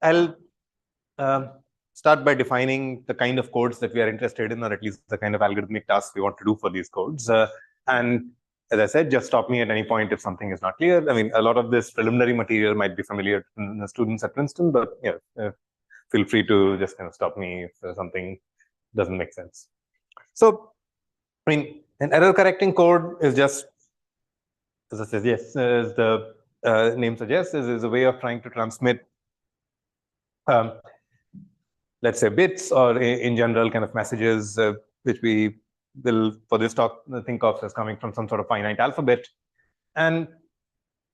I'll start by defining the kind of codes that we are interested in, or at least the kind of algorithmic tasks we want to do for these codes. And as I said, just stop me at any point if something is not clear. I mean, a lot of this preliminary material might be familiar to the students at Princeton, but yeah, feel free to just kind of stop me if something doesn't make sense. So, I mean, an error correcting code is just, as I said, yes, as the name suggests, is a way of trying to transmit, let's say, bits, or in general kind of messages, which we will, for this talk, think of as coming from some sort of finite alphabet. And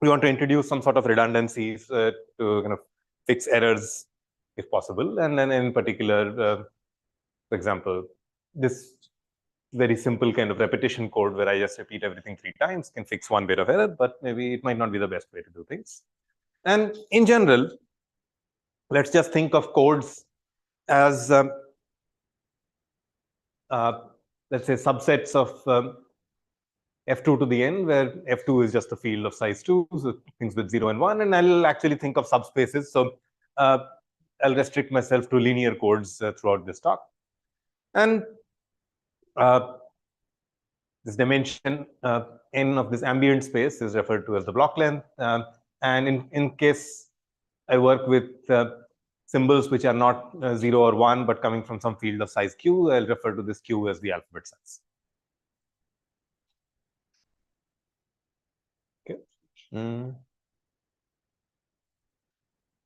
we want to introduce some sort of redundancies to kind of fix errors if possible. And then in particular, for example, this very simple kind of repetition code where I just repeat everything 3 times can fix 1 bit of error, but maybe it might not be the best way to do things. And in general, let's just think of codes as, let's say, subsets of f2 to the n, where f2 is just a field of size 2, so things with 0 and 1, and I'll actually think of subspaces. So I'll restrict myself to linear codes throughout this talk. And this dimension n of this ambient space is referred to as the block length. And in case I work with symbols which are not 0 or 1, but coming from some field of size q, I'll refer to this q as the alphabet size. Okay.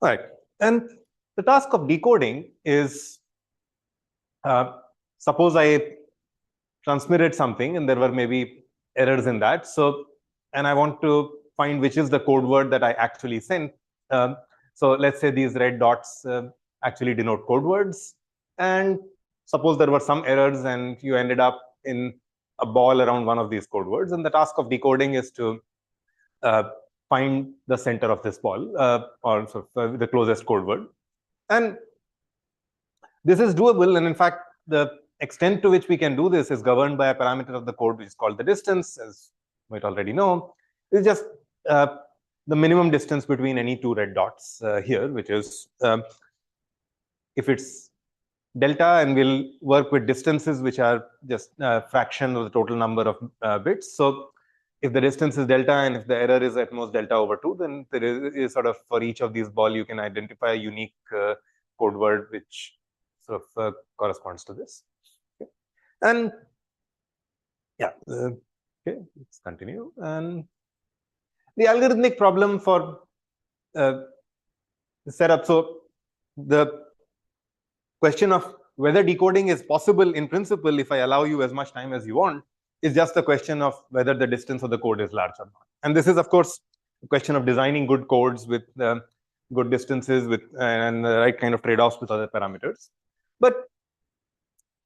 All right. And the task of decoding is, suppose I transmitted something and there were maybe errors in that. So, and I want to find which is the code word that I actually sent. So let's say these red dots actually denote code words. And suppose there were some errors and you ended up in a ball around one of these code words. And the task of decoding is to find the center of this ball, or sort of, the closest code word. And this is doable. And in fact, the extent to which we can do this is governed by a parameter of the code, which is called the distance, as you might already know. It's just the minimum distance between any 2 red dots here, which is, if it's delta, and we'll work with distances which are just a fraction of the total number of bits. So if the distance is delta and if the error is at most delta over 2, then there is sort of, for each of these ball, you can identify a unique code word which sort of corresponds to this. Okay. And yeah, okay, let's continue. And the algorithmic problem for the setup. So the question of whether decoding is possible in principle, if I allow you as much time as you want, is just a question of whether the distance of the code is large or not. And this is, of course, a question of designing good codes with good distances with and the right kind of trade-offs with other parameters. But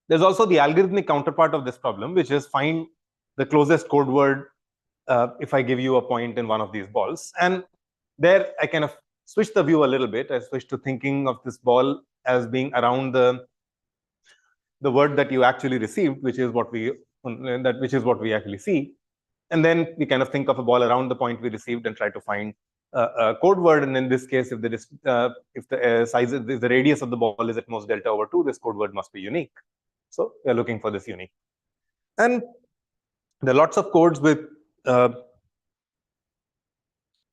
there's also the algorithmic counterpart of this problem, which is find the closest code word if I give you a point in one of these balls. And there I kind of switch the view a little bit. I switch to thinking of this ball as being around the word that you actually received, which is what we actually see. And then we kind of think of a ball around the point we received and try to find a code word. And in this case, if the radius of the ball is at most delta over 2, this code word must be unique. So we're looking for this unique. And there are lots of codes with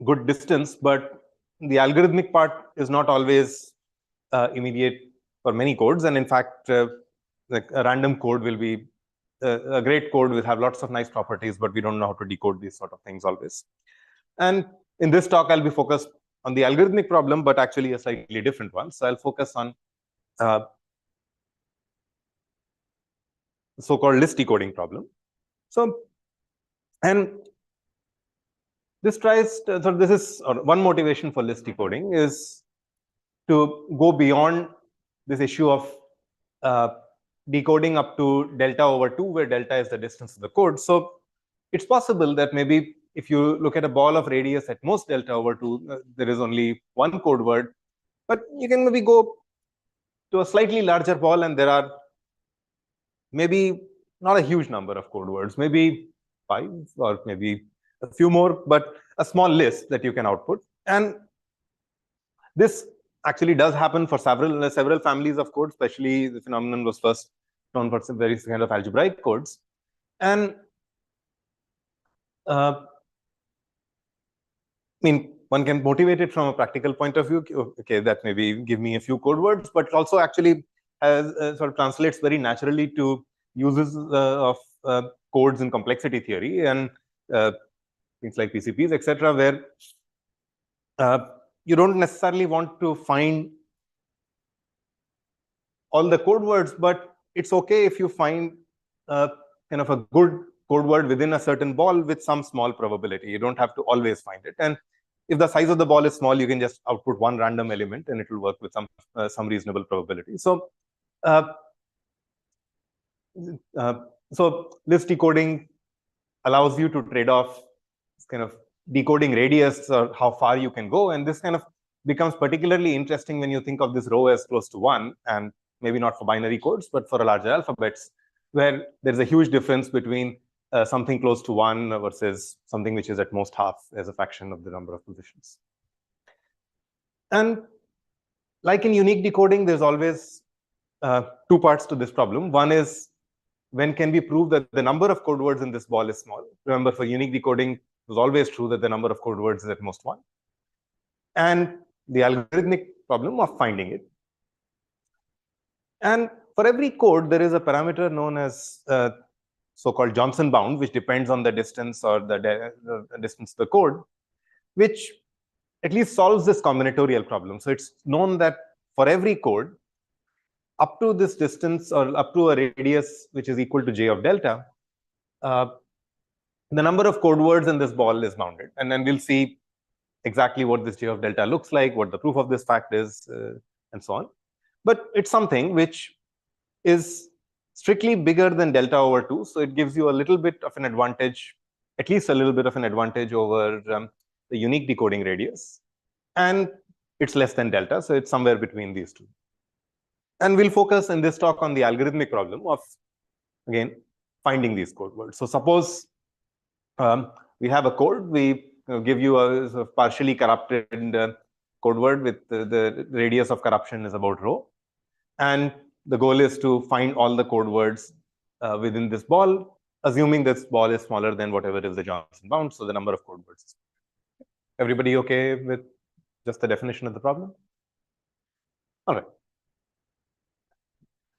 good distance, but the algorithmic part is not always immediate for many codes. And in fact, like a random code will be a great code will have lots of nice properties, but we don't know how to decode these sort of things always. And in this talk, I'll be focused on the algorithmic problem, but actually a slightly different one. So I'll focus on the so-called list decoding problem. So, and this tries to, so this is one motivation for list decoding is to go beyond this issue of decoding up to delta over 2, where delta is the distance of the code. So it's possible that maybe if you look at a ball of radius at most delta over 2, there is only one code word, but you can maybe go to a slightly larger ball and there are maybe not a huge number of code words, maybe 5 or maybe a few more, but a small list that you can output. And this actually does happen for several families of code, especially the phenomenon was first known for some very kind of algebraic codes. And I mean, one can motivate it from a practical point of view. Okay, that maybe give me a few code words, but also actually has, sort of translates very naturally to uses of codes in complexity theory and things like PCPs, etc., where you don't necessarily want to find all the code words, but it's okay if you find kind of a good code word within a certain ball with some small probability. You don't have to always find it. And if the size of the ball is small, you can just output one random element and it will work with some reasonable probability. So so list decoding allows you to trade off kind of decoding radius or how far you can go. And this kind of becomes particularly interesting when you think of this row as close to 1, and maybe not for binary codes, but for larger alphabets, where there's a huge difference between something close to 1 versus something which is at most half as a fraction of the number of positions. And like in unique decoding, there's always two parts to this problem. One is, when can we prove that the number of code words in this ball is small? Remember, for unique decoding, it was always true that the number of code words is at most 1. And the algorithmic problem of finding it. And for every code, there is a parameter known as so-called Johnson bound, which depends on the distance or the distance of the code, which at least solves this combinatorial problem. So it's known that for every code, up to this distance or up to a radius which is equal to j of delta, the number of code words in this ball is bounded. And then we'll see exactly what this j of delta looks like, what the proof of this fact is, and so on. But it's something which is strictly bigger than delta over 2. So it gives you a little bit of an advantage, at least a little bit of an advantage over the unique decoding radius. And it's less than delta. So it's somewhere between these two. And we'll focus in this talk on the algorithmic problem of, again, finding these code words. So suppose we have a code, we give you a sort of partially corrupted code word with the radius of corruption is about rho. And the goal is to find all the code words within this ball, assuming this ball is smaller than whatever is the Johnson bound. So the number of code words. Everybody okay with just the definition of the problem? All right.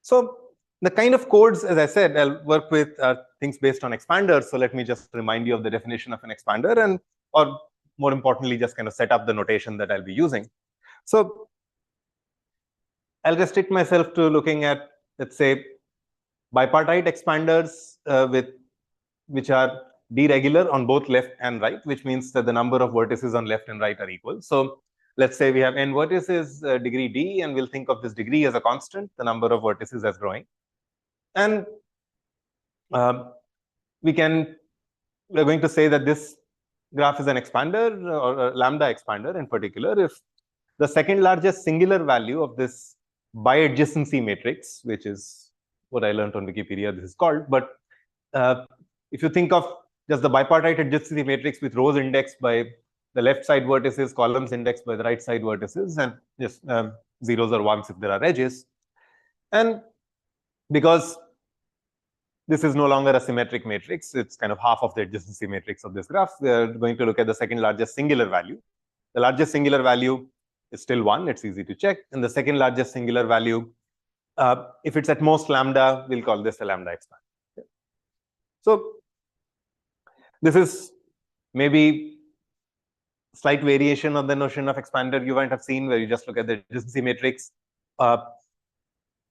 So the kind of codes, as I said, I'll work with things based on expanders. So let me just remind you of the definition of an expander, and or more importantly, just kind of set up the notation that I'll be using. So I'll restrict myself to looking at, let's say, bipartite expanders which are d-regular on both left and right, which means that the number of vertices on left and right are equal. So let's say we have n vertices, degree d, and we'll think of this degree as a constant, the number of vertices as growing. And we're going to say that this graph is an expander, or a lambda expander in particular, if the second largest singular value of this bi-adjacency matrix, which is what I learned on Wikipedia, this is called. But if you think of just the bipartite adjacency matrix with rows indexed by the left side vertices, columns indexed by the right side vertices, and just zeros or ones if there are edges. And because this is no longer a symmetric matrix, it's kind of half of the adjacency matrix of this graph, we're going to look at the second largest singular value. The largest singular value is still 1, it's easy to check. And the second largest singular value, if it's at most lambda, we'll call this a lambda expander. Okay. So this is maybe slight variation of the notion of expander you might have seen, where you just look at the adjacency matrix.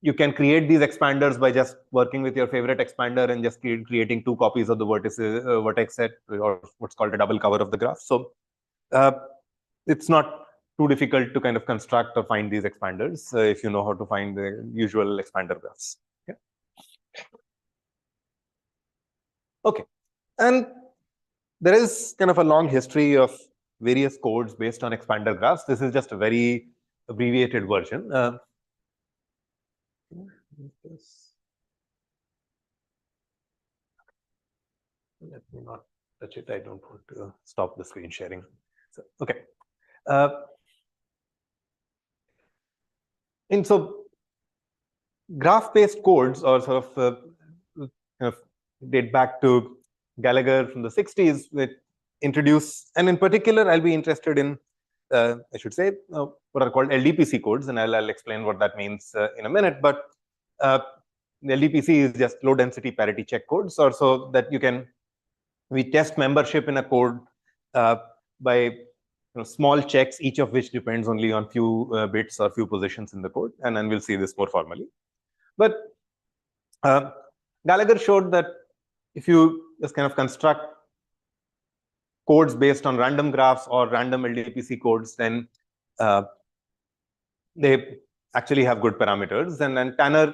You can create these expanders by just working with your favorite expander and just creating two copies of the vertex set, or what's called a double cover of the graph. So it's not too difficult to kind of construct or find these expanders if you know how to find the usual expander graphs. Okay. Okay. And there is kind of a long history of various codes based on expander graphs. This is just a very abbreviated version. Let me not touch it. I don't want to stop the screen sharing. So, okay. And so graph-based codes, or sort of, kind of date back to Gallagher from the 60s, which introduce, and in particular, I'll be interested in, I should say, what are called LDPC codes, and I'll explain what that means in a minute. But the LDPC is just low density parity check codes, or so that we test membership in a code by small checks, each of which depends only on few bits or few positions in the code, and then we'll see this more formally. But Gallagher showed that if you just kind of construct codes based on random graphs or random LDPC codes, then they actually have good parameters. And then Tanner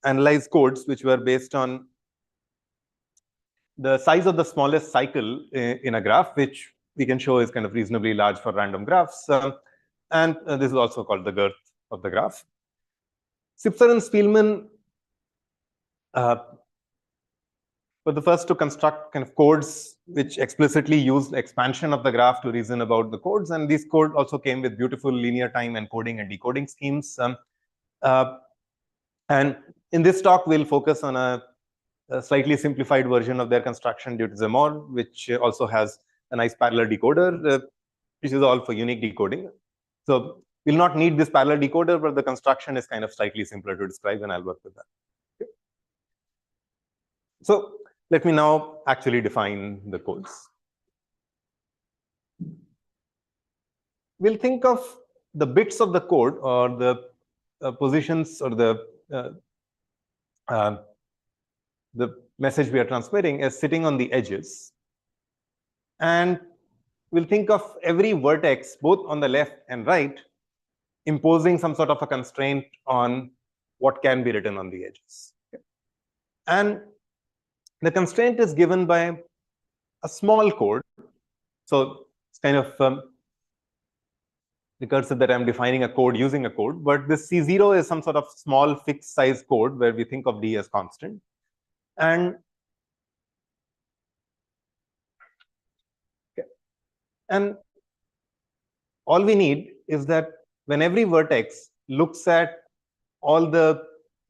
analyzed codes which were based on the size of the smallest cycle in a graph, which we can show is kind of reasonably large for random graphs. And this is also called the girth of the graph. Sipser and Spielman were the first to construct kind of codes which explicitly used expansion of the graph to reason about the codes. And these codes also came with beautiful linear time encoding and decoding schemes. And in this talk, we'll focus on a slightly simplified version of their construction due to Zemmour, which also has a nice parallel decoder, which is all for unique decoding. So we'll not need this parallel decoder, but the construction is kind of slightly simpler to describe, and I'll work with that. Okay. So let me now actually define the codes. We'll think of the bits of the code, or the positions, or the message we are transmitting, as sitting on the edges. And we'll think of every vertex, both on the left and right, imposing some sort of a constraint on what can be written on the edges. Okay. And the constraint is given by a small code. So it's kind of recursive that I'm defining a code using a code, but this C0 is some sort of small fixed size code where we think of D as constant. And all we need is that when every vertex looks at all the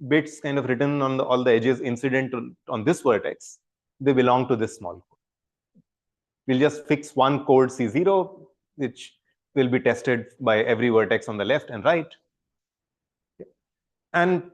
bits kind of written on all the edges incident on this vertex, they belong to this small code. We'll just fix one code C0, which will be tested by every vertex on the left and right. And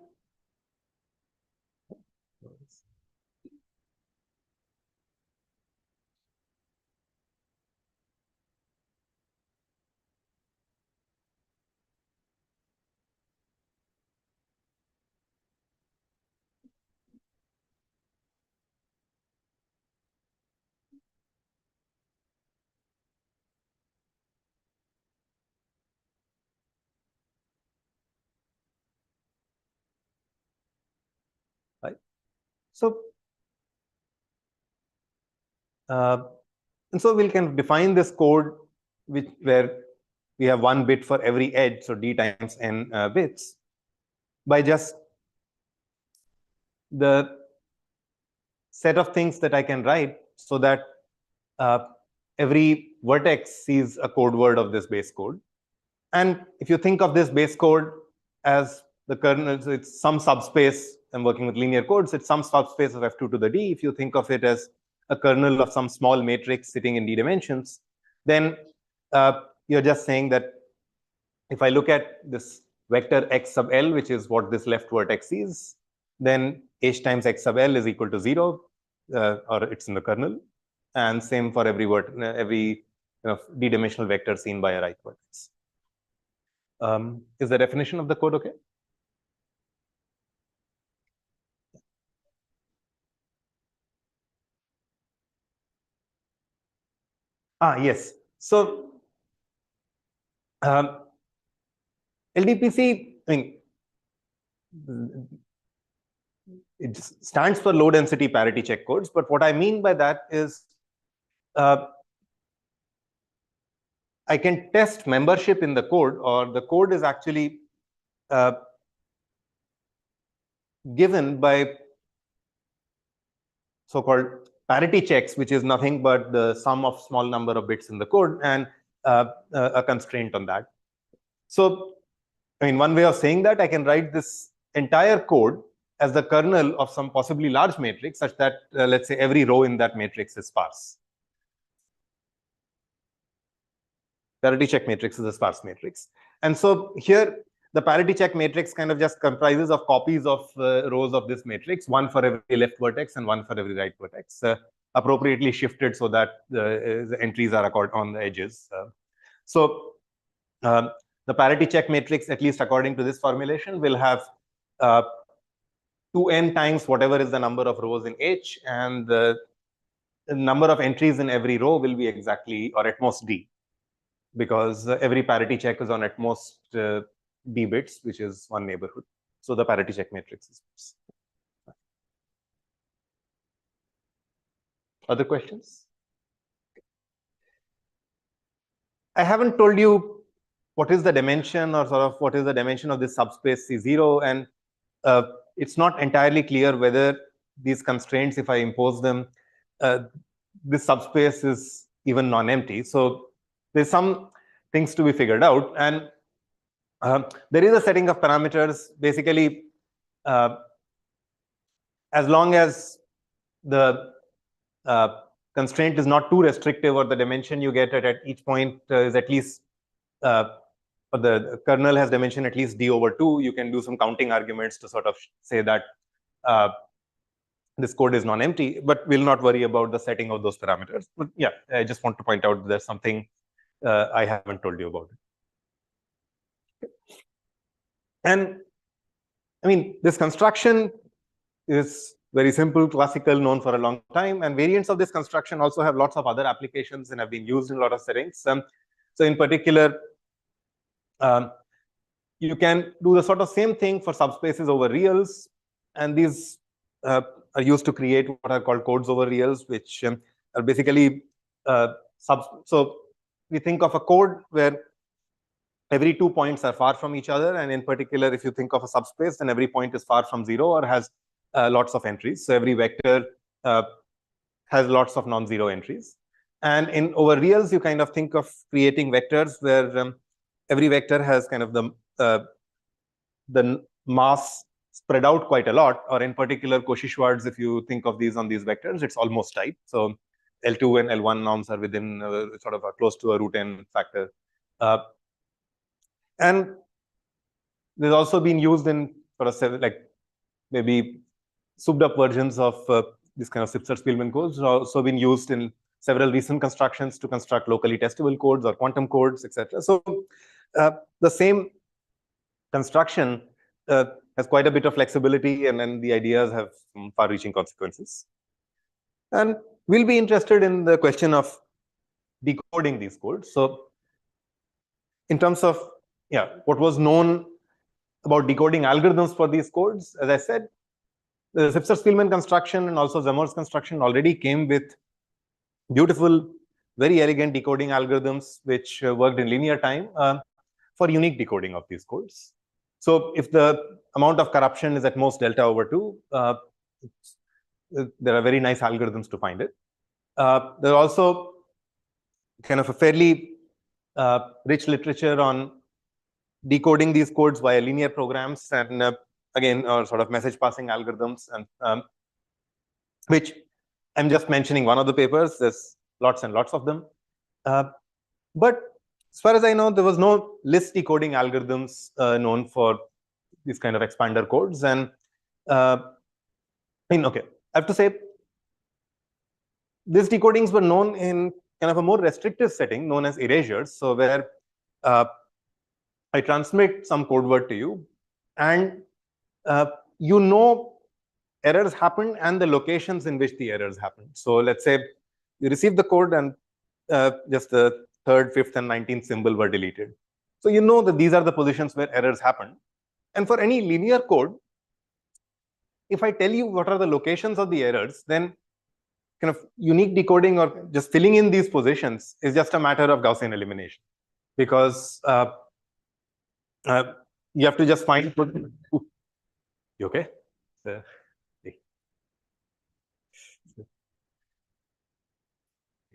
right. So, and so we'll kind of define this code where we have one bit for every edge, so D times N bits, by just the set of things that I can write so that every vertex sees a code word of this base code. And if you think of this base code as the kernel, so it's some subspace. I'm working with linear codes. It's some subspace of F2 to the D. If you think of it as a kernel of some small matrix sitting in D dimensions, then you're just saying that if I look at this vector x sub L, which is what this left vertex sees, then h times x sub L is equal to 0, or it's in the kernel. And same for every D-dimensional vector seen by a right vertex. Is the definition of the code okay? Yes. So LDPC, I mean, it stands for low density parity check codes. But what I mean by that is I can test membership in the code, or the code is actually given by so-called parity checks, which is nothing but the sum of small number of bits in the code and a constraint on that. So I mean, one way of saying that, I can write this entire code as the kernel of some possibly large matrix, such that, let's say, every row in that matrix is sparse. Parity check matrix is a sparse matrix. And so here, the parity check matrix kind of just comprises of copies of rows of this matrix, one for every left vertex and one for every right vertex, appropriately shifted so that the entries are on the edges. So the parity check matrix, at least according to this formulation, will have 2n times whatever is the number of rows in H, and the number of entries in every row will be exactly, or at most D, because every parity check is on at most D bits, which is one neighborhood. So the parity check matrix is. Other questions? I haven't told you what is the dimension, or sort of what is the dimension of this subspace C0, and it's not entirely clear whether these constraints, if I impose them, this subspace is even non-empty. So there's some things to be figured out, and there is a setting of parameters. Basically, as long as the constraint is not too restrictive, or the dimension you get at each point is at least, or the kernel has dimension at least D over 2, you can do some counting arguments to sort of say that this code is non-empty, but we'll not worry about the setting of those parameters. But yeah, I just want to point out there's something I haven't told you about it. And I mean, this construction is very simple, classical, known for a long time, and variants of this construction also have lots of other applications and have been used in a lot of settings. So in particular, you can do the sort of same thing for subspaces over reals, and these are used to create what are called codes over reals, which are basically so we think of a code where every 2 points are far from each other, and in particular, if you think of a subspace, then every point is far from 0 or has lots of entries. So every vector has lots of non-zero entries. And in over reals, you kind of think of creating vectors where every vector has kind of the mass spread out quite a lot, or in particular, Cauchy-Schwarz, if you think of these on these vectors, it's almost tight. So L2 and L1 norms are within sort of close to a root n factor. And there's also been used in sort of like maybe souped up versions of this kind of Spitzer-Spielmann codes, also been used in several recent constructions to construct locally testable codes or quantum codes, etc. So the same construction has quite a bit of flexibility, and then the ideas have far-reaching consequences. And we'll be interested in the question of decoding these codes. So in terms of what was known about decoding algorithms for these codes, as I said, the Spitzer-Spielmann construction and also Zamor's construction already came with beautiful, very elegant decoding algorithms which worked in linear time for unique decoding of these codes. So if the amount of corruption is at most delta over 2, there are very nice algorithms to find it. There are also kind of a fairly rich literature on decoding these codes via linear programs, and again, sort of message passing algorithms, and which I'm just mentioning one of the papers. There's lots and lots of them. But as far as I know, there was no list decoding algorithms known for these kind of expander codes. And I mean, okay, I have to say, these decodings were known in kind of a more restrictive setting known as erasures. So where I transmit some code word to you, and you know errors happen and the locations in which the errors happen. So let's say you receive the code and just the 3rd, 5th, and 19th symbol were deleted. So you know that these are the positions where errors happen. And for any linear code, if I tell you what are the locations of the errors, then kind of unique decoding or just filling in these positions is just a matter of Gaussian elimination, because you have to just find. You okay?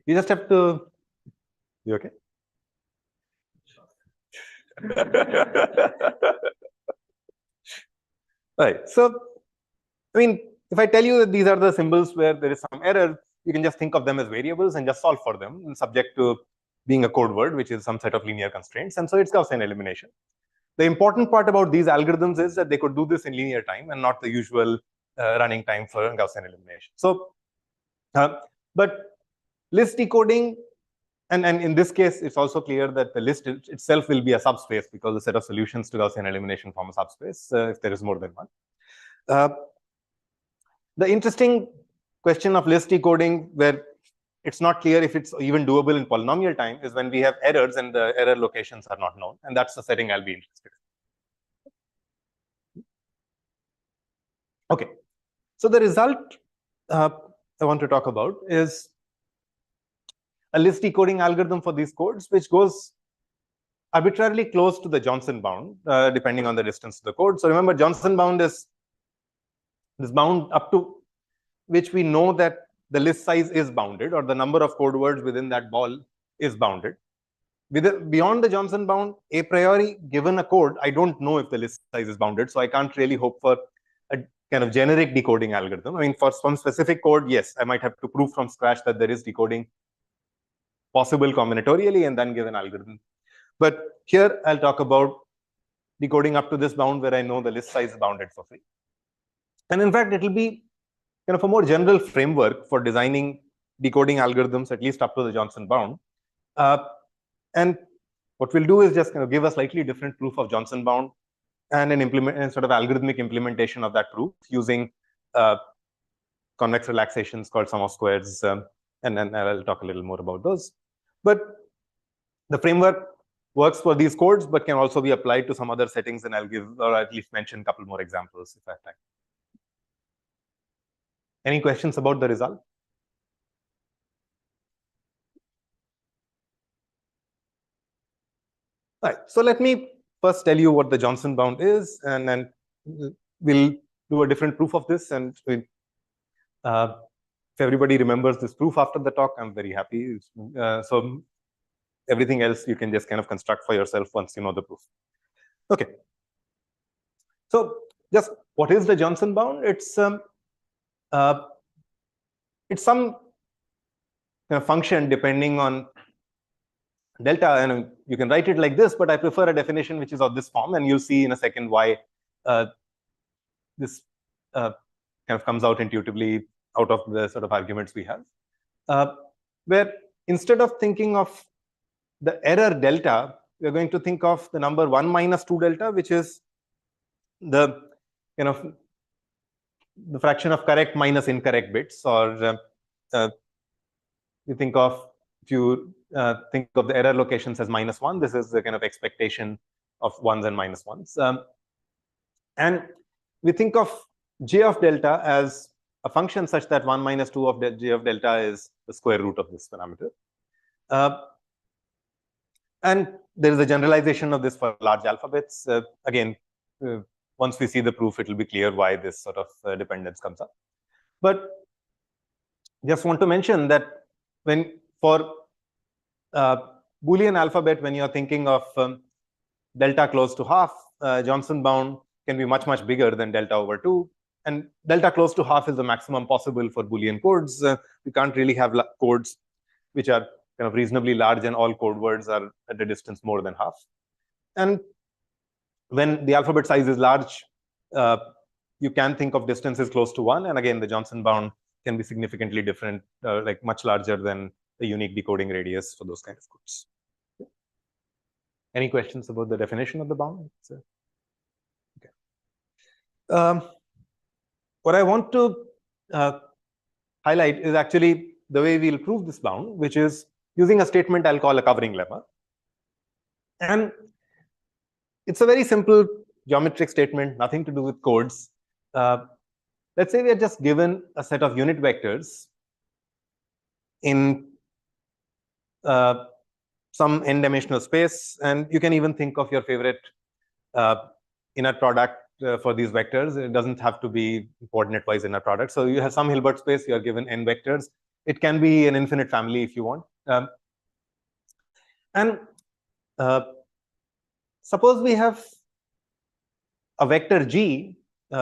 You just have to. You okay? Right. So, I mean, if I tell you that these are the symbols where there is some error, you can just think of them as variables and just solve for them, subject to being a code word, which is some set of linear constraints. And so it's Gaussian elimination. The important part about these algorithms is that they could do this in linear time and not the usual running time for Gaussian elimination. So, but list decoding, and in this case, it's also clear that the list itself will be a subspace because the set of solutions to Gaussian elimination form a subspace if there is more than one. The interesting question of list decoding, where it's not clear if it's even doable in polynomial time, is when we have errors and the error locations are not known. And that's the setting I'll be interested in. Okay. So the result I want to talk about is a list decoding algorithm for these codes, which goes arbitrarily close to the Johnson bound, depending on the distance to the code. So remember, Johnson bound is this bound up to which we know that the list size is bounded, or the number of code words within that ball is bounded. Beyond the Johnson bound, a priori, given a code, I don't know if the list size is bounded, so I can't really hope for a kind of generic decoding algorithm. I mean, for some specific code, yes, I might have to prove from scratch that there is decoding possible combinatorially and then give an algorithm. But here, I'll talk about decoding up to this bound where I know the list size is bounded for free. And in fact, it will be kind of a more general framework for designing decoding algorithms, at least up to the Johnson bound. And what we'll do is just kind of give a slightly different proof of Johnson bound and an sort of algorithmic implementation of that proof using convex relaxations called sum of squares. And then I'll talk a little more about those. But the framework works for these codes, but can also be applied to some other settings. And I'll give, or at least mention a couple more examples if I have time. Any questions about the result? All right. So let me first tell you what the Johnson bound is, and then we'll do a different proof of this. And if everybody remembers this proof after the talk, I'm very happy. So everything else you can just kind of construct for yourself once you know the proof. Okay. So just what is the Johnson bound? It's some function depending on delta, and you can write it like this, but I prefer a definition which is of this form, and you'll see in a second why this kind of comes out intuitively out of the sort of arguments we have, where instead of thinking of the error delta, we're going to think of the number 1 minus 2 delta, which is the kind of the fraction of correct minus incorrect bits, or you think of, if you think of the error locations as -1, this is the kind of expectation of ones and minus ones. And we think of j of delta as a function such that 1 minus 2 of j of delta is the square root of this parameter. And there is a generalization of this for large alphabets. Again, once we see the proof, it will be clear why this sort of dependence comes up. But just want to mention that when for Boolean alphabet, when you're thinking of delta close to half, Johnson bound can be much, much bigger than delta over 2. And delta close to half is the maximum possible for Boolean codes. You can't really have codes which are kind of reasonably large and all code words are at a distance more than half. And when the alphabet size is large, you can think of distances close to 1. And again, the Johnson bound can be significantly different, like much larger than the unique decoding radius for those kind of codes. Any questions about the definition of the bound? Okay. What I want to highlight is actually the way we'll prove this bound, which is using a statement I'll call a covering lemma. And it's a very simple geometric statement, nothing to do with codes. Let's say we are just given a set of unit vectors in some n-dimensional space, and you can even think of your favorite inner product for these vectors. It doesn't have to be coordinate-wise inner product. So you have some Hilbert space, you are given n vectors. It can be an infinite family if you want. And suppose we have a vector G,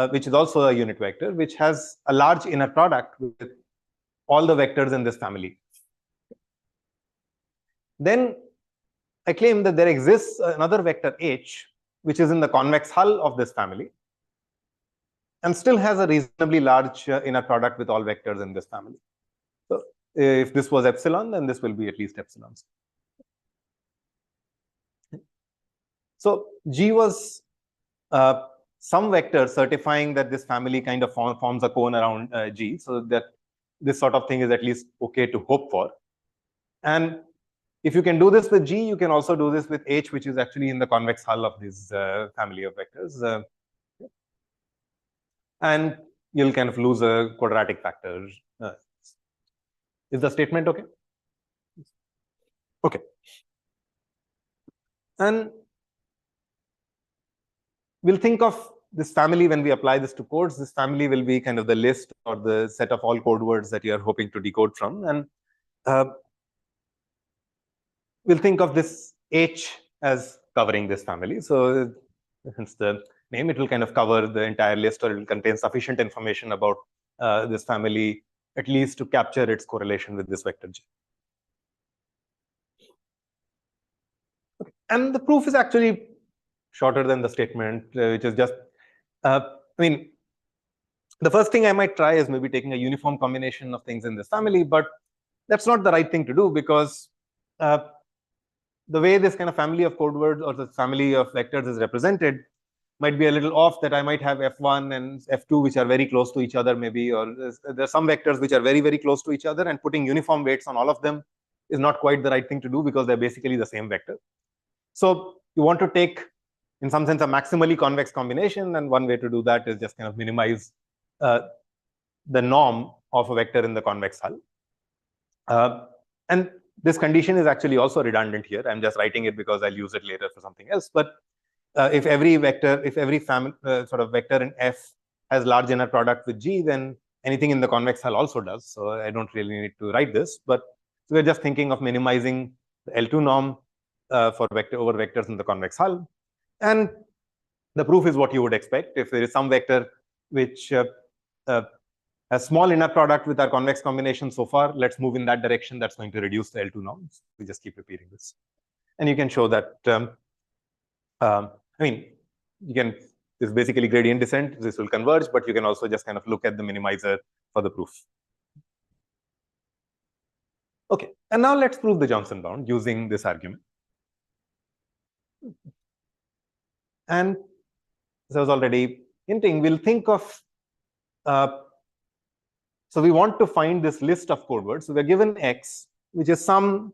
which is also a unit vector, which has a large inner product with all the vectors in this family. Then I claim that there exists another vector H, which is in the convex hull of this family, and still has a reasonably large inner product with all vectors in this family. So if this was epsilon, then this will be at least epsilon. So G was some vector certifying that this family kind of forms a cone around G, so that this sort of thing is at least okay to hope for. And if you can do this with G, you can also do this with H, which is actually in the convex hull of this family of vectors. And you'll kind of lose a quadratic factor. Is the statement okay? Okay. And we'll think of this family when we apply this to codes. This family will be kind of the list or the set of all code words that you are hoping to decode from. And we'll think of this H as covering this family. So hence the name, it will kind of cover the entire list, or it will contain sufficient information about this family, at least to capture its correlation with this vector G. Okay. And the proof is actually shorter than the statement, which is just, I mean, the first thing I might try is maybe taking a uniform combination of things in this family, but that's not the right thing to do, because the way this kind of family of code words or the family of vectors is represented might be a little off, that I might have F1 and F2 which are very close to each other maybe, or there are some vectors which are very, very close to each other, and putting uniform weights on all of them is not quite the right thing to do, because they're basically the same vector. So you want to take, in some sense, a maximally convex combination, and one way to do that is just kind of minimize the norm of a vector in the convex hull. And this condition is actually also redundant here. I'm just writing it because I'll use it later for something else. But if every vector, if every sort of vector in F has large inner product with G, then anything in the convex hull also does. So I don't really need to write this, but we're just thinking of minimizing the L2 norm for vector over vectors in the convex hull. And the proof is what you would expect. If there is some vector which has small inner product with our convex combination so far, let's move in that direction. That's going to reduce the L2 norms. We just keep repeating this. And you can show that, I mean, you can, this is basically gradient descent. This will converge, but you can also just kind of look at the minimizer for the proof. Okay, and now let's prove the Johnson bound using this argument. And as I was already hinting, we'll think of, so we want to find this list of code words. So we're given X, which is some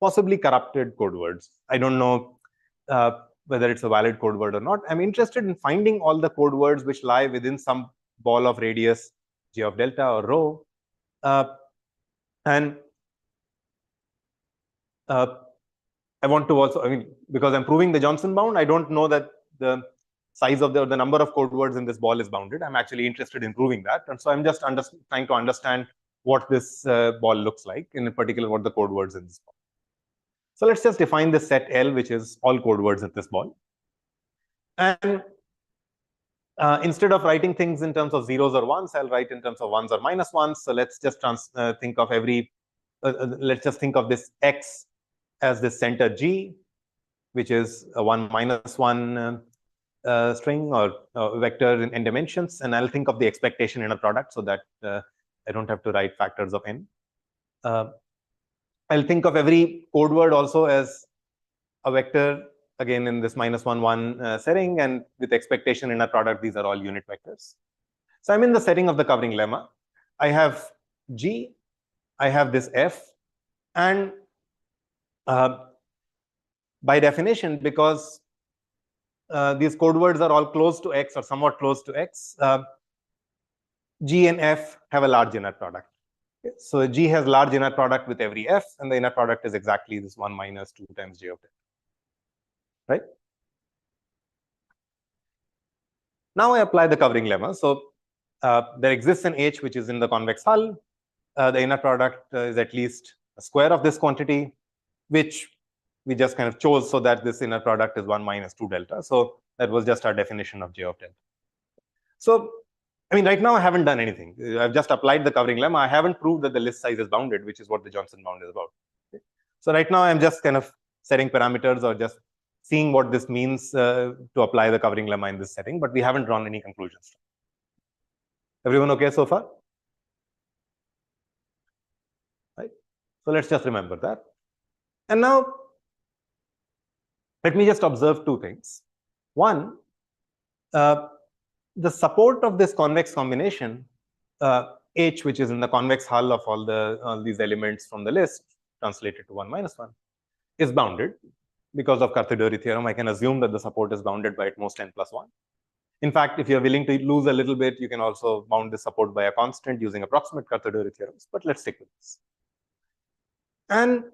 possibly corrupted code words. I don't know whether it's a valid code word or not. I'm interested in finding all the code words which lie within some ball of radius J of delta or rho. And I want to also, I mean, because I'm proving the Johnson bound, I don't know that the size of the number of code words in this ball is bounded. I'm actually interested in proving that. And so I'm just trying to understand what this ball looks like, in particular, what the code words in this ball. So let's just define the set L, which is all code words in this ball. And instead of writing things in terms of zeros or ones, I'll write in terms of ones or minus ones. So let's just think of every, let's just think of this X as the center G, which is a 1 minus 1 string or vector in n dimensions. And I'll think of the expectation inner product so that I don't have to write factors of n. I'll think of every code word also as a vector, again, in this minus 1, 1 setting. And with expectation inner product, these are all unit vectors. So I'm in the setting of the covering lemma. I have G, I have this F, and by definition, because these code words are all close to X or somewhat close to X, G and F have a large inner product. Okay. So G has large inner product with every F, and the inner product is exactly this 1 minus 2 times J of delta. Right? Now I apply the covering lemma. So there exists an H which is in the convex hull. The inner product is at least a square of this quantity, which we just kind of chose so that this inner product is 1 minus 2 delta. So that was just our definition of J of delta. So, I mean, right now I haven't done anything. I've just applied the covering lemma. I haven't proved that the list size is bounded, which is what the Johnson bound is about. Okay. So right now I'm just kind of setting parameters or just seeing what this means to apply the covering lemma in this setting, but we haven't drawn any conclusions. Everyone okay so far? Right. So let's just remember that. And now let me just observe two things. One, the support of this convex combination, H, which is in the convex hull of all these elements from the list, translated to 1 minus 1, is bounded. Because of Carthy-Deury theorem, I can assume that the support is bounded by at most n plus 1. In fact, if you're willing to lose a little bit, you can also bound the support by a constant using approximate Carthy-Deury theorems, but let's stick with this. And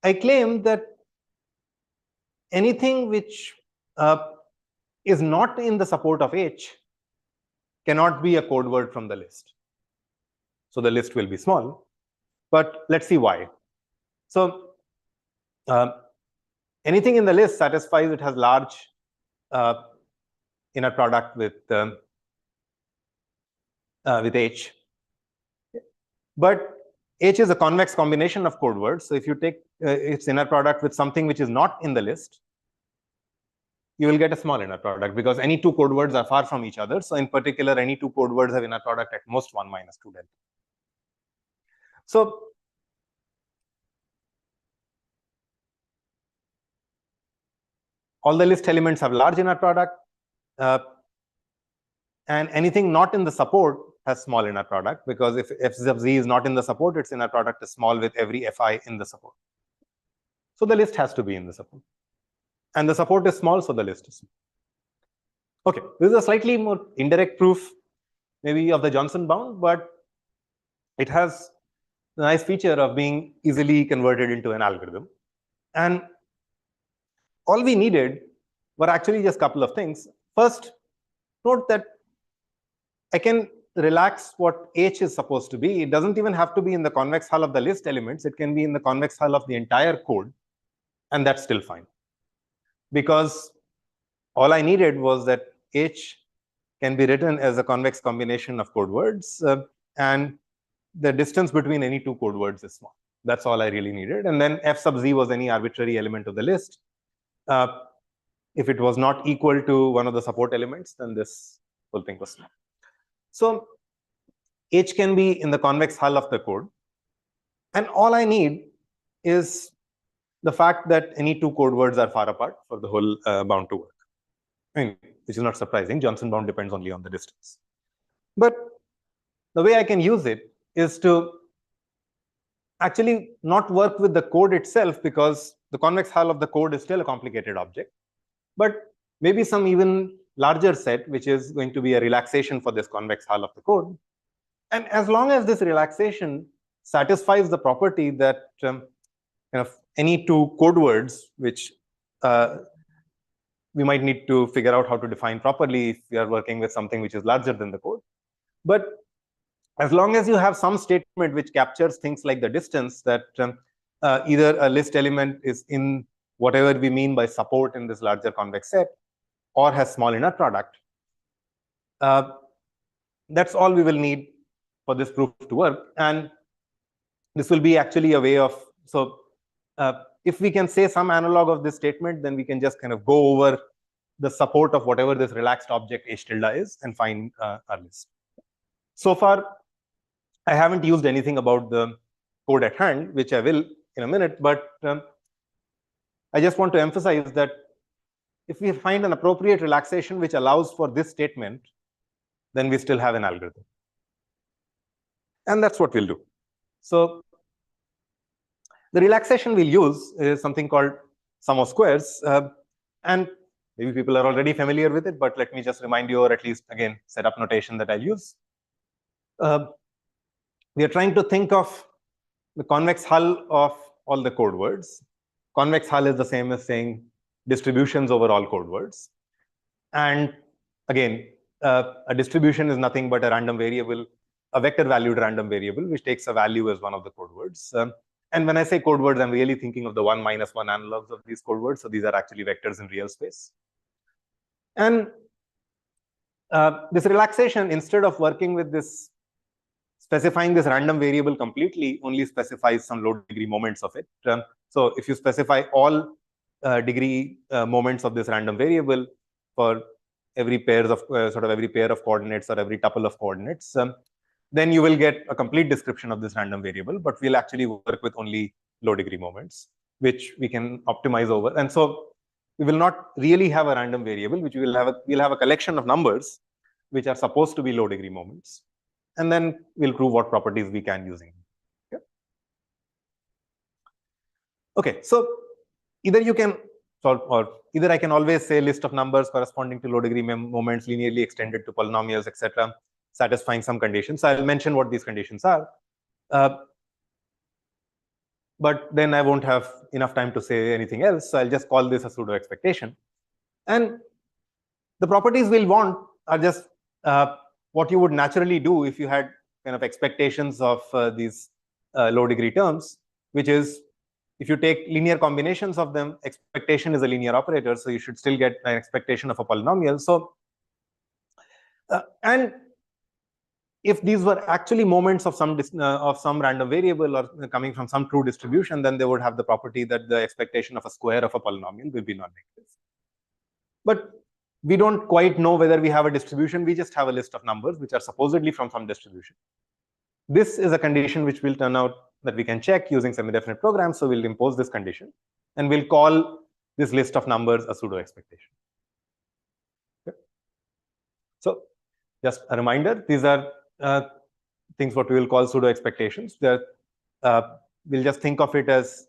I claim that anything which is not in the support of H cannot be a code word from the list. So the list will be small, but let's see why. So anything in the list satisfies it has large inner product with H. But H is a convex combination of code words. So if you take its inner product with something which is not in the list, you will get a small inner product because any two code words are far from each other. So in particular, any two code words have inner product at most 1 minus 2 delta. So all the list elements have large inner product, and anything not in the support has small inner product, because if f sub z is not in the support, its inner product is small with every fi in the support. So the list has to be in the support. And the support is small, so the list is small. Okay, this is a slightly more indirect proof, maybe of the Johnson bound, but it has the nice feature of being easily converted into an algorithm. And all we needed were actually just a couple of things. First, note that I can relax what H is supposed to be. It doesn't even have to be in the convex hull of the list elements. It can be in the convex hull of the entire code, and that's still fine. Because all I needed was that H can be written as a convex combination of code words, and the distance between any two code words is small. That's all I really needed. And then f sub z was any arbitrary element of the list. If it was not equal to one of the support elements, then this whole thing was small. So H can be in the convex hull of the code. And all I need is the fact that any two code words are far apart for the whole bound to work. I mean, which is not surprising. Johnson bound depends only on the distance. But the way I can use it is to actually not work with the code itself, because the convex hull of the code is still a complicated object, but maybe some even larger set, which is going to be a relaxation for this convex hull of the code. And as long as this relaxation satisfies the property that any two code words, which we might need to figure out how to define properly if we are working with something which is larger than the code. But as long as you have some statement which captures things like the distance, that either a list element is in whatever we mean by support in this larger convex set, or has small inner product, that's all we will need for this proof to work. And this will be actually a way of, so if we can say some analog of this statement, then we can just kind of go over the support of whatever this relaxed object H tilde is and find our list. So far, I haven't used anything about the code at hand, which I will in a minute, but I just want to emphasize that if we find an appropriate relaxation which allows for this statement, then we still have an algorithm. And that's what we'll do. So the relaxation we'll use is something called sum of squares. And maybe people are already familiar with it, but let me just remind you, or at least, again, set up notation that I'll use. We are trying to think of the convex hull of all the code words. Convex hull is the same as saying distributions over all code words. And again, a distribution is nothing but a random variable, a vector valued random variable, which takes a value as one of the code words. And when I say code words, I'm really thinking of the 1 minus 1 analogs of these code words. So these are actually vectors in real space. And this relaxation, instead of working with this, specifying this random variable completely, only specifies some low degree moments of it. So if you specify all degree moments of this random variable for every pairs of every pair of coordinates or every tuple of coordinates, then you will get a complete description of this random variable, but we'll actually work with only low degree moments, which we can optimize over. And so we will not really have a random variable, which we'll have a collection of numbers which are supposed to be low degree moments. And then we'll prove what properties we can using it. Okay, so either you can solve, or either I can always say list of numbers corresponding to low degree moments linearly extended to polynomials, etc., satisfying some conditions. So I'll mention what these conditions are. But then I won't have enough time to say anything else. So I'll just call this a pseudo expectation. And the properties we'll want are just what you would naturally do if you had kind of expectations of these low degree terms, which is if you take linear combinations of them, expectation is a linear operator. So you should still get an expectation of a polynomial. So, and if these were actually moments of some random variable or coming from some true distribution, then they would have the property that the expectation of a square of a polynomial will be non-negative. But we don't quite know whether we have a distribution. We just have a list of numbers which are supposedly from some distribution. This is a condition which will turn out that we can check using semi-definite programs. So we'll impose this condition and we'll call this list of numbers a pseudo expectation. Okay. So just a reminder, these are things what we will call pseudo expectations. We'll just think of it as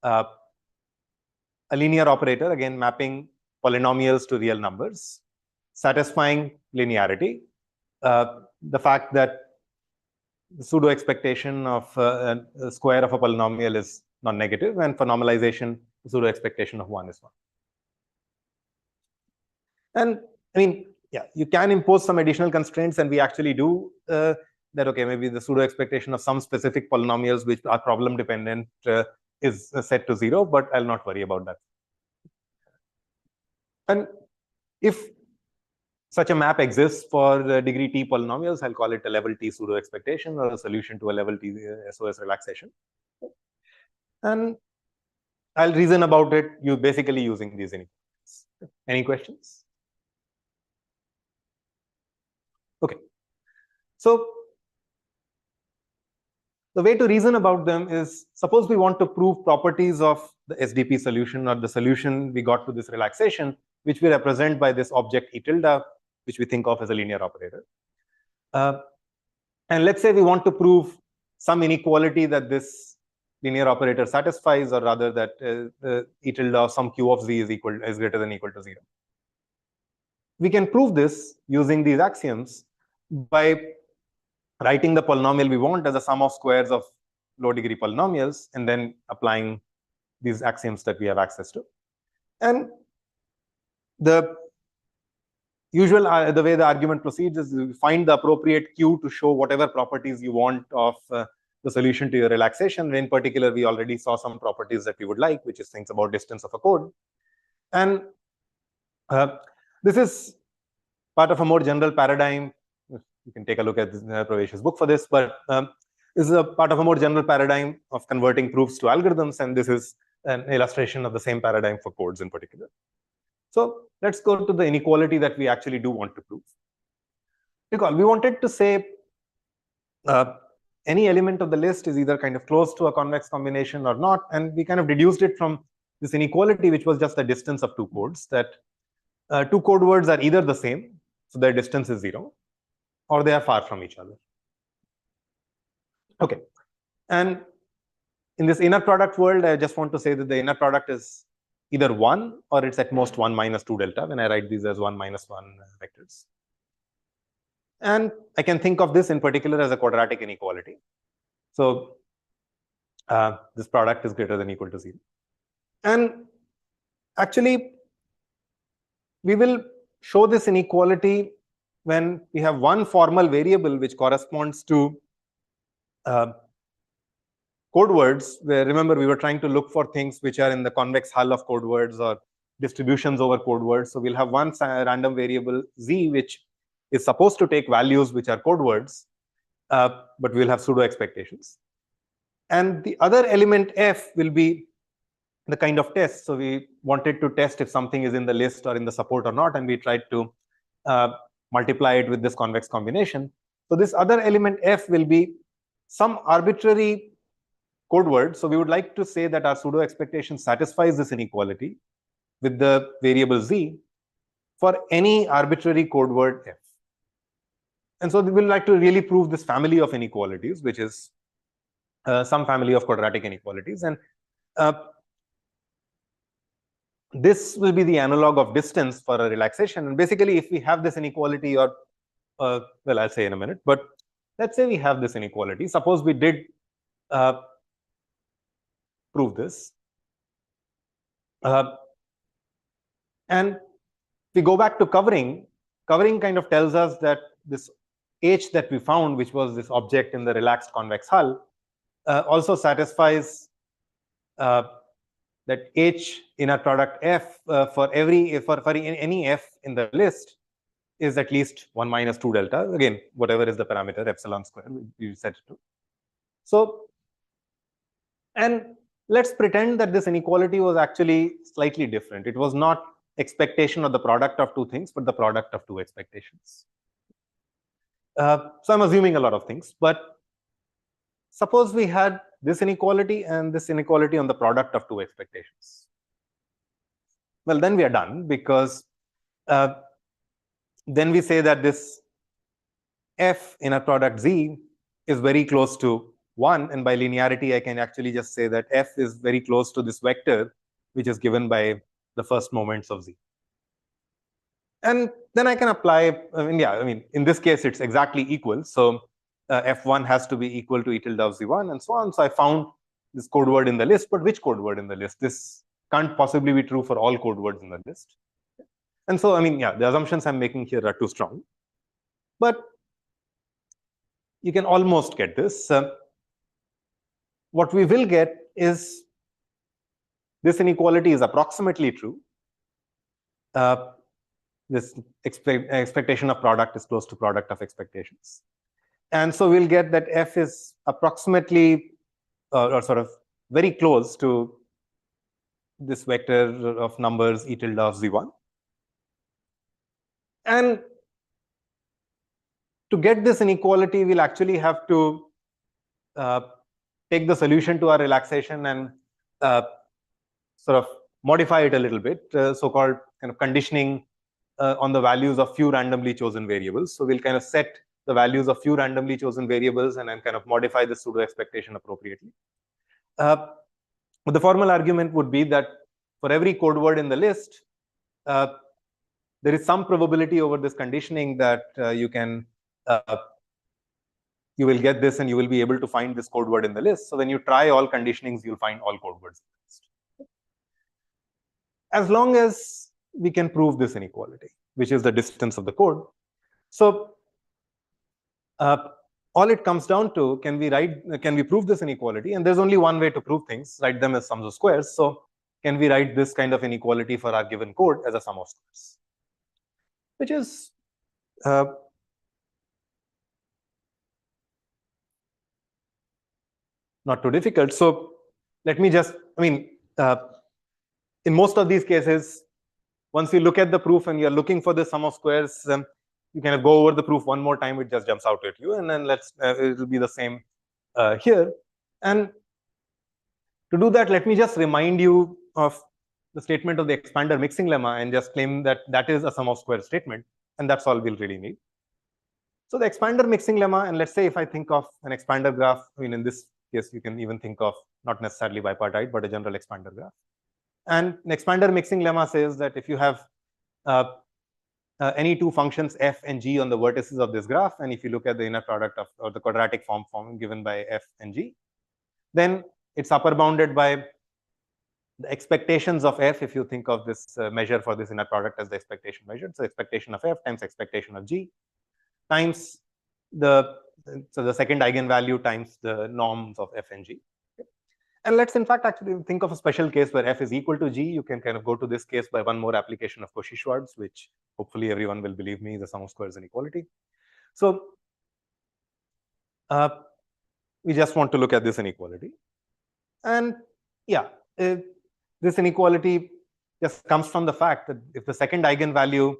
a linear operator, again mapping polynomials to real numbers, satisfying linearity. The fact that the pseudo expectation of a square of a polynomial is non-negative, and for normalization, the pseudo expectation of 1 is 1. And I mean, yeah, you can impose some additional constraints, and we actually do that. Okay, maybe the pseudo expectation of some specific polynomials which are problem dependent is set to 0, but I'll not worry about that. And if such a map exists for the degree T polynomials, I'll call it a level T pseudo expectation or a solution to a level T SOS relaxation. And I'll reason about it, you basically using these inequalities. Any questions? Okay. So the way to reason about them is, suppose we want to prove properties of the SDP solution or the solution we got to this relaxation, which we represent by this object E tilde, which we think of as a linear operator. And let's say we want to prove some inequality that this linear operator satisfies, or rather that E tilde of some Q of Z is greater than or equal to 0. We can prove this using these axioms by writing the polynomial we want as a sum of squares of low degree polynomials, and then applying these axioms that we have access to. And the usual the way the argument proceeds is you find the appropriate Q to show whatever properties you want of the solution to your relaxation. In particular, we already saw some properties that we would like, which is things about distance of a code. And this is part of a more general paradigm. You can take a look at Pravesh's book for this, but this is a part of a more general paradigm of converting proofs to algorithms, and this is an illustration of the same paradigm for codes in particular. So let's go to the inequality that we actually do want to prove. Recall, we wanted to say any element of the list is either kind of close to a convex combination or not, and we kind of deduced it from this inequality, which was just the distance of two codes, that two code words are either the same, so their distance is 0, or they are far from each other. Okay, and in this inner product world, I just want to say that the inner product is either 1 or it's at most 1 minus 2 delta when I write these as 1 minus 1 vectors. And I can think of this in particular as a quadratic inequality. So this product is greater than or equal to 0. And actually, we will show this inequality when we have one formal variable which corresponds to code words, where remember we were trying to look for things which are in the convex hull of code words or distributions over code words. So we'll have one random variable z, which is supposed to take values which are code words, but we'll have pseudo expectations. And the other element f will be the kind of test. So we wanted to test if something is in the list or in the support or not, and we tried to multiply it with this convex combination. So this other element f will be some arbitrary code word. So we would like to say that our pseudo expectation satisfies this inequality with the variable z for any arbitrary code word f. And so we will like to really prove this family of inequalities, which is some family of quadratic inequalities. And this will be the analog of distance for a relaxation. And basically, if we have this inequality, or well, I'll say in a minute, but let's say we have this inequality. Suppose we did prove this. And we go back to covering. Covering kind of tells us that this H that we found, which was this object in the relaxed convex hull, also satisfies that H inner product F for any F in the list is at least 1 minus 2 delta. Again, whatever is the parameter, epsilon square, you set it to. So, and let's pretend that this inequality was actually slightly different. It was not expectation of the product of two things, but the product of two expectations. So I'm assuming a lot of things, but suppose we had this inequality and this inequality on the product of two expectations. Well, then we are done, because then we say that this f in a product z is very close to 1, and by linearity I can actually just say that f is very close to this vector which is given by the first moments of z. And then I can apply, in this case it's exactly equal, so f1 has to be equal to e tilde of z1 and so on. So I found this code word in the list, but which code word in the list? This can't possibly be true for all code words in the list. And so, the assumptions I'm making here are too strong, but you can almost get this. What we will get is this inequality is approximately true. This expectation of product is close to product of expectations. And so we'll get that f is approximately or sort of very close to this vector of numbers e tilde of z1. And to get this inequality, we'll actually have to take the solution to our relaxation and sort of modify it a little bit, so-called kind of conditioning on the values of few randomly chosen variables. So we'll kind of set the values of few randomly chosen variables and then kind of modify the pseudo expectation appropriately. But the formal argument would be that for every code word in the list, there is some probability over this conditioning that you will get this and you will be able to find this code word in the list. So when you try all conditionings, you'll find all code words in the list, as long as we can prove this inequality, which is the distance of the code. So all it comes down to, can we prove this inequality? And there's only one way to prove things, write them as sums of squares. So can we write this kind of inequality for our given code as a sum of squares, which is not too difficult. So let me just, in most of these cases, once you look at the proof and you're looking for the sum of squares, you kind of go over the proof one more time, it just jumps out at you, and then it will be the same here. And to do that, let me just remind you of the statement of the expander mixing lemma and just claim that that is a sum of squares statement, and that's all we'll really need. So the expander mixing lemma, and let's say if I think of an expander graph, in this case, you can even think of not necessarily bipartite, but a general expander graph. And an expander mixing lemma says that if you have any two functions f and g on the vertices of this graph, and if you look at the inner product of, or the quadratic form given by f and g, then it's upper bounded by the expectations of f, if you think of this measure for this inner product as the expectation measured. So expectation of f times expectation of g times the second eigenvalue times the norms of f and g. Okay. And let's in fact actually think of a special case where f is equal to g. You can kind of go to this case by one more application of Cauchy-Schwarz, which hopefully everyone will believe me is a sum of squares inequality. So we just want to look at this inequality. And yeah, this inequality just comes from the fact that if the second eigenvalue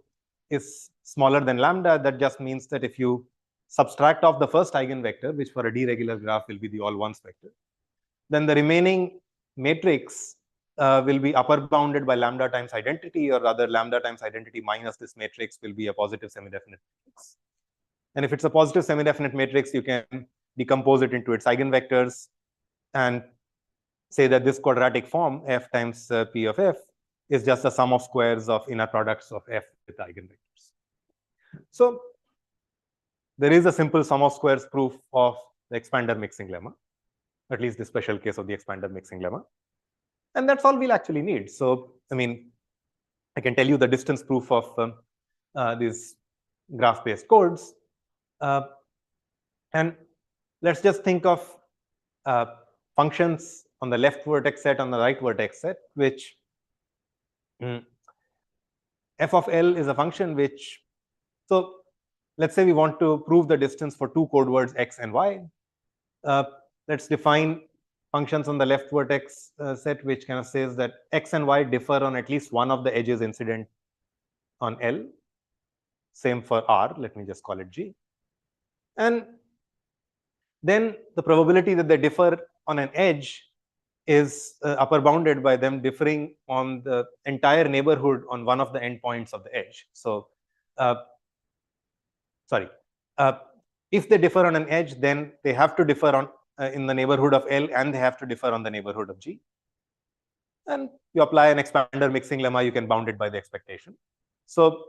is smaller than lambda, that just means that if you subtract off the first eigenvector, which for a d-regular graph will be the all ones vector, then the remaining matrix will be upper bounded by lambda times identity, or rather lambda times identity minus this matrix will be a positive semidefinite matrix. And if it's a positive semidefinite matrix, you can decompose it into its eigenvectors and say that this quadratic form f times p of f is just the sum of squares of inner products of f with eigenvectors. So there is a simple sum of squares proof of the expander mixing lemma, at least the special case of the expander mixing lemma. And that's all we'll actually need. So, I mean, I can tell you the distance proof of these graph-based codes. And let's just think of functions on the left vertex set, on the right vertex set, which f of L is a function which, so let's say we want to prove the distance for two code words x and y. Let's define functions on the left vertex set, which kind of says that x and y differ on at least one of the edges incident on L. Same for R, let me just call it G. And then the probability that they differ on an edge is upper bounded by them differing on the entire neighborhood on one of the endpoints of the edge. So, if they differ on an edge, then they have to differ on in the neighborhood of L, and they have to differ on the neighborhood of G. And you apply an expander mixing lemma, you can bound it by the expectation. So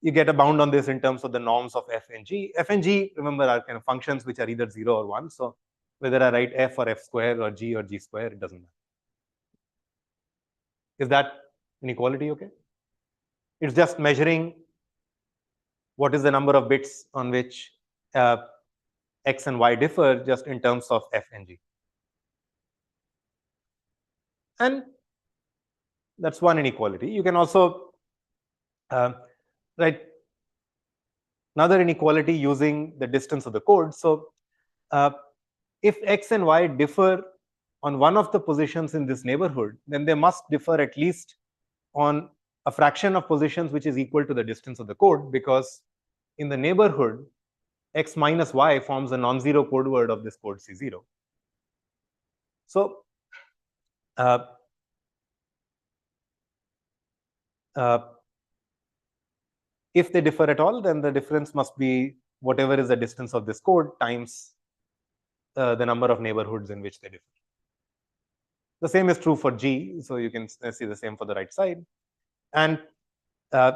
you get a bound on this in terms of the norms of f and g. F and g, remember, are kind of functions which are either 0 or 1. So whether I write f or f square or g square, it doesn't matter. Is that inequality okay? It's just measuring what is the number of bits on which x and y differ just in terms of f and g. And that's one inequality. You can also write another inequality using the distance of the code. So if x and y differ on one of the positions in this neighborhood, then they must differ at least on a fraction of positions which is equal to the distance of the code, because in the neighborhood, x minus y forms a non-zero code word of this code C0. So if they differ at all, then the difference must be whatever is the distance of this code times the number of neighborhoods in which they differ. The same is true for G, so you can see the same for the right side. And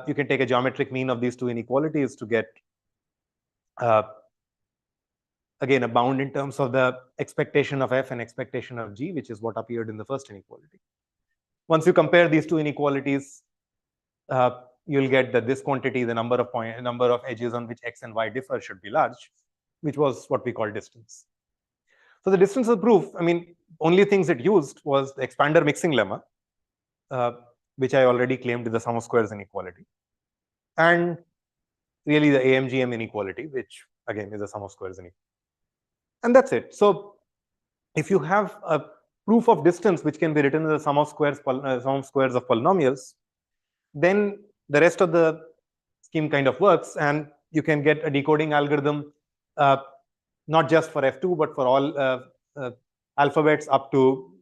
you can take a geometric mean of these two inequalities to get, again, a bound in terms of the expectation of f and expectation of g, which is what appeared in the first inequality. Once you compare these two inequalities, you'll get that this quantity, the number of edges on which x and y differ, should be large, which was what we call distance. So the distance of proof, I mean, only things it used was the expander mixing lemma, which I already claimed is the sum of squares inequality, and really the AMGM inequality, which again is the sum of squares inequality. And that's it. So if you have a proof of distance which can be written as the sum of squares of polynomials, then the rest of the scheme kind of works, and you can get a decoding algorithm not just for f2 but for all alphabets up to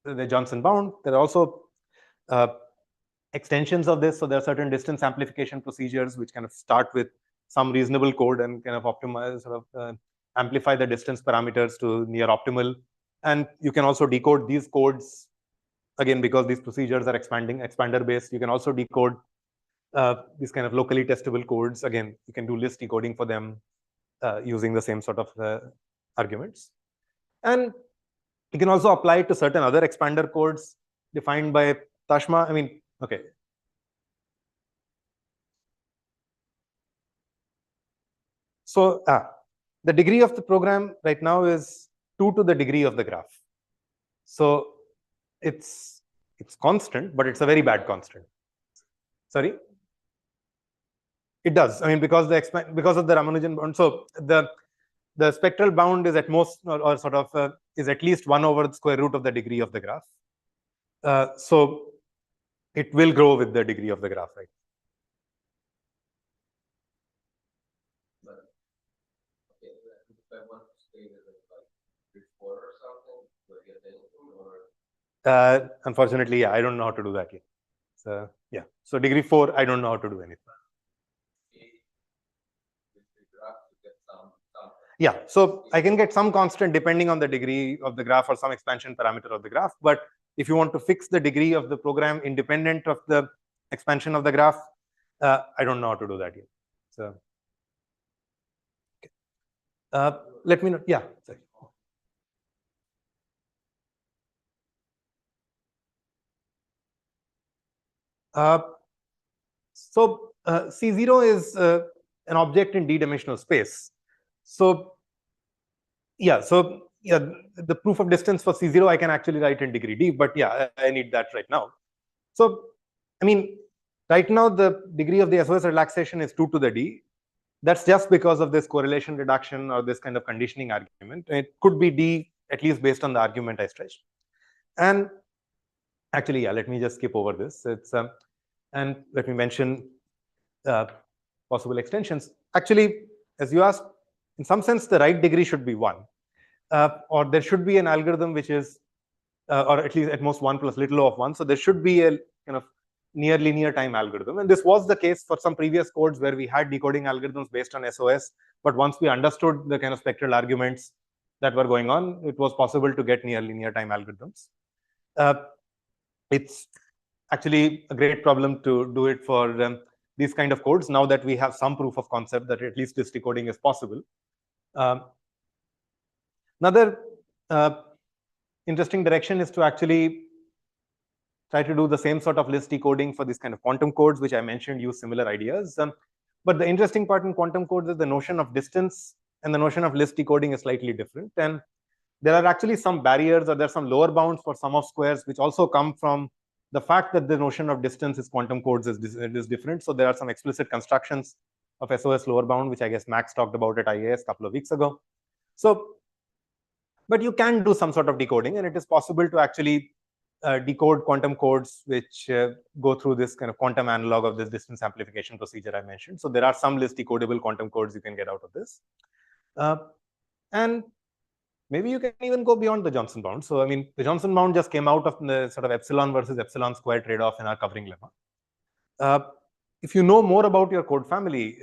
the Johnson bound. There are also extensions of this. So there are certain distance amplification procedures which kind of start with some reasonable code and kind of optimize, amplify the distance parameters to near optimal. And you can also decode these codes, again, because these procedures are expander based. You can also decode these kind of locally testable codes. Again, you can do list decoding for them using the same sort of arguments. And you can also apply it to certain other expander codes defined by Tashma. I mean, okay. So the degree of the program right now is 2 to the degree of the graph. So it's constant, but it's a very bad constant. Sorry? It does. I mean, because of the Ramanujan bound. So the spectral bound is at most or sort of is at least 1 over the square root of the degree of the graph. So it will grow with the degree of the graph, right? But okay, if I want to stay with it like before or something, do I get anything or? Unfortunately, yeah, I don't know how to do that yet. So yeah, so degree 4, I don't know how to do anything. Yeah, so I can get some constant depending on the degree of the graph or some expansion parameter of the graph. But if you want to fix the degree of the program independent of the expansion of the graph, I don't know how to do that yet. So okay. Let me know. Yeah, sorry. C0 is an object in d-dimensional space. So yeah, the proof of distance for C0 I can actually write in degree d, but yeah, I need that right now. So I mean, right now the degree of the SOS relaxation is 2 to the d. That's just because of this correlation reduction or this kind of conditioning argument. It could be d at least based on the argument I stretched. And actually, yeah, let me just skip over this. And let me mention possible extensions. Actually, as you asked, in some sense, the right degree should be 1. Or there should be an algorithm which is, or at least at most 1 plus little o of 1. So there should be a kind of near linear time algorithm. And this was the case for some previous codes where we had decoding algorithms based on SOS. But once we understood the kind of spectral arguments that were going on, it was possible to get near linear time algorithms. It's actually a great problem to do it for these kind of codes now that we have some proof of concept that at least this decoding is possible. Another interesting direction is to actually try to do the same sort of list decoding for these kind of quantum codes, which I mentioned use similar ideas. But the interesting part in quantum codes is the notion of distance and the notion of list decoding is slightly different. And there are actually some barriers or there are some lower bounds for sum of squares, which also come from the fact that the notion of distance is quantum codes is different. So there are some explicit constructions of SOS lower bound, which I guess Max talked about at IAS a couple of weeks ago. So, but you can do some sort of decoding, and it is possible to actually decode quantum codes which go through this kind of quantum analog of this distance amplification procedure I mentioned. So there are some list decodable quantum codes you can get out of this. And maybe you can even go beyond the Johnson bound. So, I mean, the Johnson bound just came out of the sort of epsilon versus epsilon square trade-off in our covering lemma. If you know more about your code family,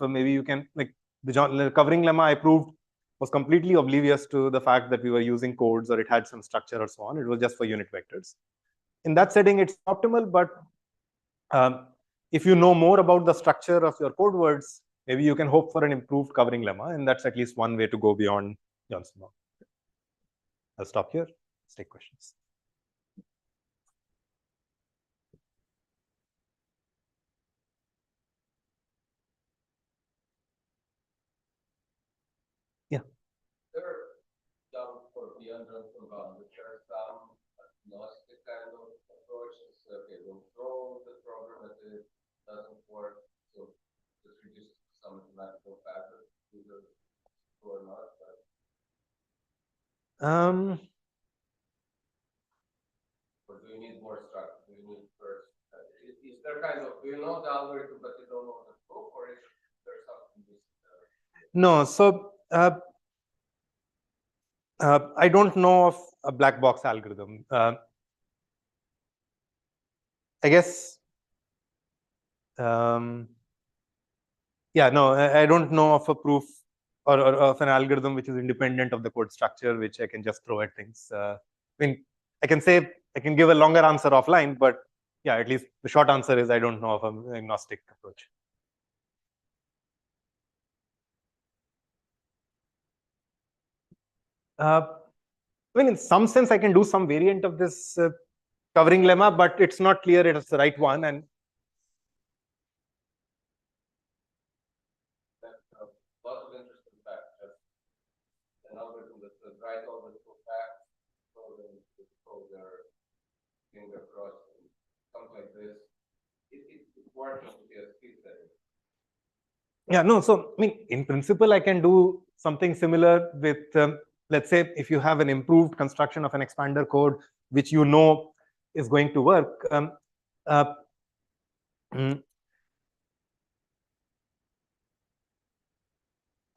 maybe you can, like the covering lemma I proved was completely oblivious to the fact that we were using codes or it had some structure or so on. It was just for unit vectors. In that setting, it's optimal, but if you know more about the structure of your code words, maybe you can hope for an improved covering lemma, and that's at least one way to go beyond Johnson bound. I'll stop here. Let's take questions. Yeah. There are some for beyond Johnson bound, which are some agnostic kind of approaches. Okay, we'll throw the program that it doesn't work, so just reduce some mathematical factors, either true or not. But or do you need more structure? Do you need first? Is there kind of, do you know the algorithm but you don't know the proof, or is there something? No, so I don't know of a black box algorithm. I guess, yeah, no, I don't know of a proof or of an algorithm which is independent of the code structure, which I can just throw at things. I mean, I can give a longer answer offline, but yeah, at least the short answer is I don't know of an agnostic approach. I mean, in some sense, I can do some variant of this covering lemma, but it's not clear it's the right one. And Lots of interesting facts. Just an algorithm that says write all the two facts, so then finger crossed, and something like this. It's working to be a speed setting. Yeah, no. So, I mean, in principle, I can do something similar with, let's say, if you have an improved construction of an expander code, which you know is going to work.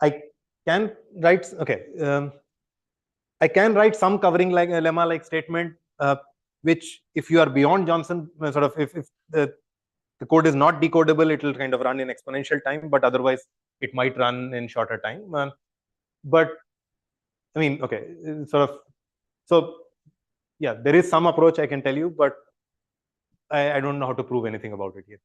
I can write, okay. I can write some covering like a lemma-like statement, which if you are beyond Johnson, sort of, if the code is not decodable, it will kind of run in exponential time, but otherwise it might run in shorter time. But I mean, okay, sort of, so yeah, there is some approach I can tell you, but I don't know how to prove anything about it yet.